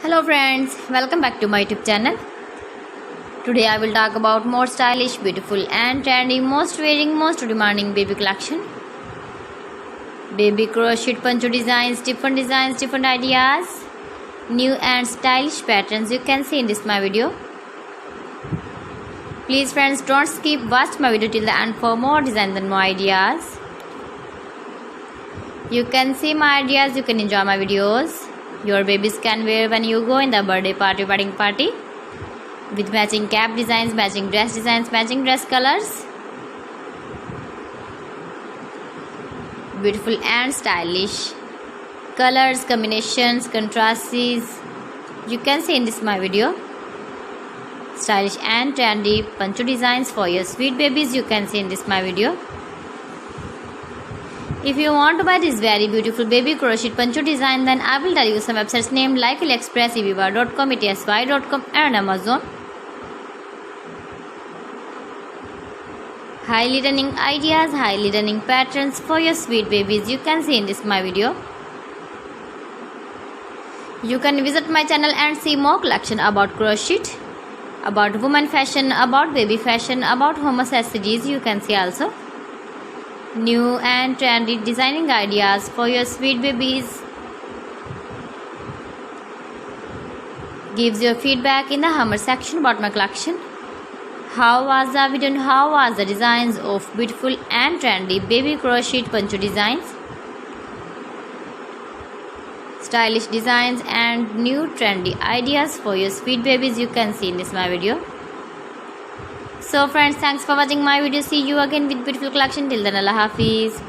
Hello friends, welcome back to my YouTube channel. Today I will talk about more stylish, beautiful and trendy, most wearing, most demanding baby collection. Baby crochet poncho designs, different ideas, new and stylish patterns you can see in this my video. Please friends, don't skip, watch my video till the end for more designs and more ideas. You can see my ideas, you can enjoy my videos. Your babies can wear when you go in the birthday party, wedding party, with matching cap designs, matching dress colors. Beautiful and stylish colors, combinations, contrasts you can see in this my video. Stylish and trendy poncho designs for your sweet babies you can see in this my video. If you want to buy this very beautiful baby crochet poncho design, then I will tell you some websites named like AliExpress, eBay.com, etsy.com and Amazon. Highly running ideas, highly running patterns for your sweet babies you can see in this my video. You can visit my channel and see more collection about crochet, about woman fashion, about baby fashion, about home accessories you can see also. New and trendy designing ideas for your sweet babies. Gives your feedback in the comment section about my collection. How was the video and how was the designs of beautiful and trendy baby crochet poncho designs? Stylish designs and new trendy ideas for your sweet babies you can see in this my video. So friends, thanks for watching my video. See you again with beautiful collection. Till then, Allah Hafiz.